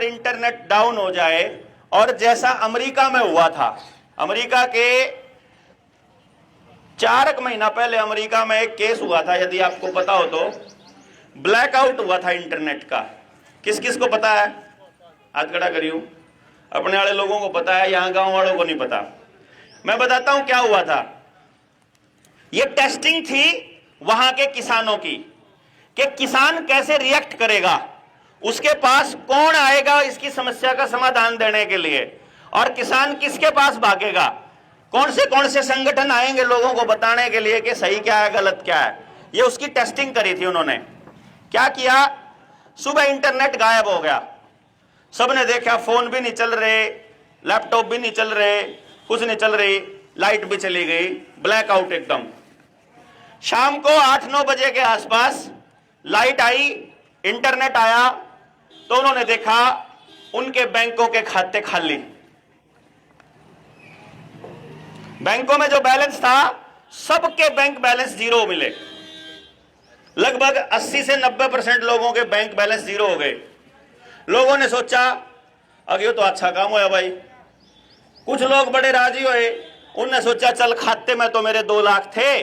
Internet down हो जाए और जैसा अमेरिका में हुआ था, अमेरिका के 4 महीना पहले अमेरिका में एक केस हुआ था, यदि आपको पता हो तो, ब्लैकआउट हुआ था इंटरनेट का। किस किस को पता है? हाथ खड़ा करियो। अपने वाले लोगों को पता है, यहां गांव वालों को नहीं पता। मैं बताता हूं क्या हुआ था। यह टेस्टिंग थी वहां के किसानों की कि किसान कैसे रिएक्ट करेगा, उसके पास कौन आएगा इसकी समस्या का समाधान देने के लिए, और किसान किसके पास भागेगा, कौन से संगठन आएंगे लोगों को बताने के लिए कि सही क्या है गलत क्या है। ये उसकी टेस्टिंग करी थी उन्होंने। क्या किया, सुबह इंटरनेट गायब हो गया, सबने देखा फोन भी नहीं चल रहे, लैपटॉप भी नहीं चल रहे, कुछ नहीं चल रही, लाइट भी चली गई, ब्लैकआउट एकदम। शाम को 8-9 बजे के आसपास लाइट आई, इंटरनेट आया, तो उन्होंने देखा उनके बैंकों के खाते खाली। बैंकों में जो बैलेंस था, सबके बैंक बैलेंस जीरो मिले। लगभग 80 से 90% लोगों के बैंक बैलेंस जीरो हो गए। लोगों ने सोचा अब ये तो अच्छा काम हुआ भाई। कुछ लोग बड़े राजी हुए, उनने सोचा चल खाते में तो मेरे 2 लाख थे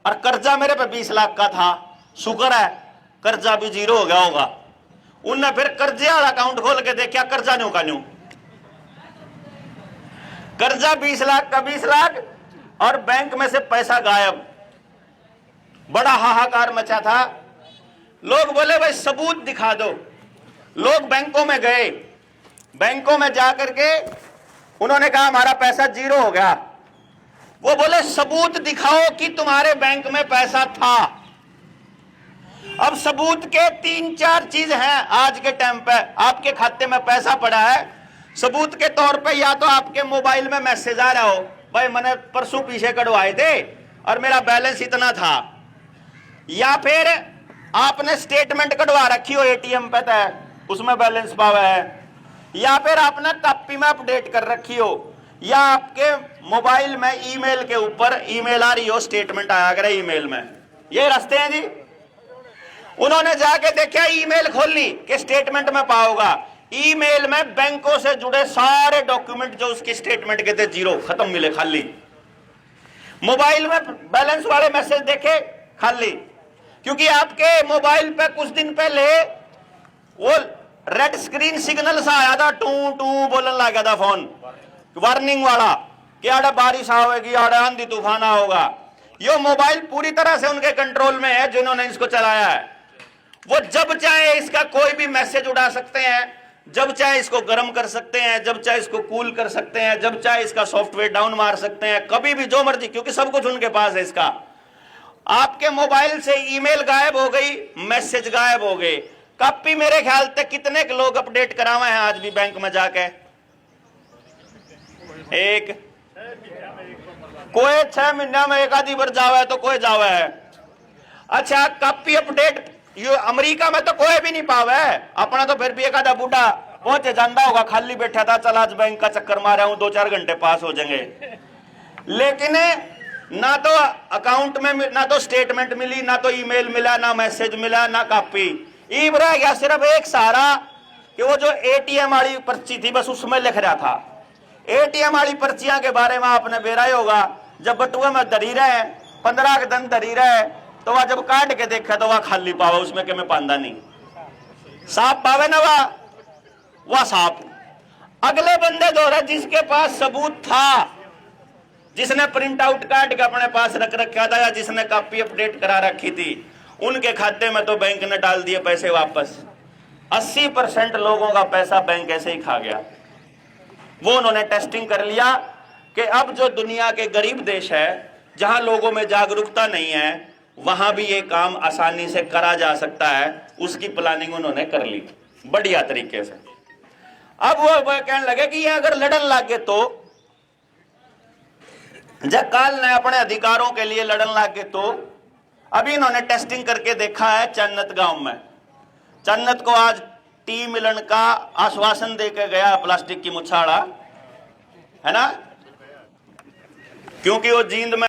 और कर्जा मेरे पे 20 लाख का था, शुक्र है कर्जा भी जीरो हो गया होगा। उनने फिर कर्जे वाला अकाउंट खोल के देखा, कर्जा न्यू का न्यू, कर्जा 20 लाख का 20 लाख और बैंक में से पैसा गायब। बड़ा हाहाकार मचा था। लोग बोले भाई सबूत दिखा दो। लोग बैंकों में गए, बैंकों में जाकर के उन्होंने कहा हमारा पैसा जीरो हो गया। वो बोले सबूत दिखाओ कि तुम्हारे बैंक में पैसा था। अब सबूत के 3-4 चीज हैं आज के टाइम पे। आपके खाते में पैसा पड़ा है, सबूत के तौर पे या तो आपके मोबाइल में मैसेज आ रहा हो, भाई मैंने परसों पीछे कटवाए थे और मेरा बैलेंस इतना था, या फिर आपने स्टेटमेंट कटवा रखी हो एटीएम पे तय, उसमें बैलेंस पावा है, या फिर आपने कॉपी में अपडेट कर रखी हो, या आपके मोबाइल में ईमेल के ऊपर ईमेल आ रही हो, स्टेटमेंट आया करे ईमेल में। ये रास्ते हैं जी। उन्होंने जाके देखा, ईमेल खोल ली कि स्टेटमेंट में पाओगा, ईमेल में बैंकों से जुड़े सारे डॉक्यूमेंट जो उसके स्टेटमेंट के थे जीरो, खत्म मिले, खाली। मोबाइल में बैलेंस वाले मैसेज देखे, खाली। क्योंकि आपके मोबाइल पे कुछ दिन पहले वो रेड स्क्रीन सिग्नल सा आया था, टू टू बोलने लगा था फोन, वार्निंग वाला कि आड़े बारिश आएगी, आड़े आंधी तूफान होगा। ये मोबाइल पूरी तरह से उनके कंट्रोल में है जिन्होंने इसको चलाया है। वो जब चाहे इसका कोई भी मैसेज उड़ा सकते हैं, जब चाहे इसको गर्म कर सकते हैं, जब चाहे इसको कूल कर सकते हैं, जब चाहे इसका सॉफ्टवेयर डाउन मार सकते हैं, कभी भी जो मर्जी, क्योंकि सब कुछ उनके पास है इसका। आपके मोबाइल से ईमेल गायब हो गई, मैसेज गायब हो गए। कॉपी मेरे ख्याल तक कितने के लोग अपडेट करावे हैं आज भी बैंक में जाके? एक कोई 6 महीना में एक आधी बार जावे तो कोई जावे है। अच्छा, कॉपी अपडेट ये अमेरिका में तो कोई भी नहीं पावे, अपना तो फिर भी एक आधा बूढ़ा पहुंचे जानता होगा, खाली बैठा था, चल आज बैंक का चक्कर मारा हूं, 2-4 घंटे पास हो जाएंगे। लेकिन ना तो अकाउंट में ना तो स्टेटमेंट मिली, ना तो ईमेल मिला, ना मैसेज मिला, ना कॉपी। ईब रह गया सिर्फ एक सहारा कि वो जो एटीएम वाली पर्ची थी बस उसमें लिख रहा था। एटीएम वाली पर्चियां के बारे में आपने बेरा ही होगा, जब बटुए में धरी रहे 15 के दिन धरी रहे, तो वह जब काट के देखा तो वह खाली पावा, उसमें के में पांदा नहीं, साफ पावे ना वह साफ। अगले बंदे दो रहे जिसके पास सबूत था, जिसने प्रिंट आउट काट के अपने पास रख रखा था, या जिसने कॉपी अपडेट करा रखी थी, उनके खाते में तो बैंक ने डाल दिए पैसे वापस। 80% लोगों का पैसा बैंक ऐसे ही खा गया। वो उन्होंने टेस्टिंग कर लिया कि अब जो दुनिया के गरीब देश है, जहां लोगों में जागरूकता नहीं है, वहां भी ये काम आसानी से करा जा सकता है। उसकी प्लानिंग उन्होंने कर ली बढ़िया तरीके से। अब वो कहने लगे कि ये अगर लड़न लागे तो, जब काल ने अपने अधिकारों के लिए लड़न लागे तो, अभी इन्होंने टेस्टिंग करके देखा है चन्नत गांव में। चन्नत को आज टी मिलन का आश्वासन देकर गया प्लास्टिक की मुछाड़ा, है ना, क्योंकि वो जींद में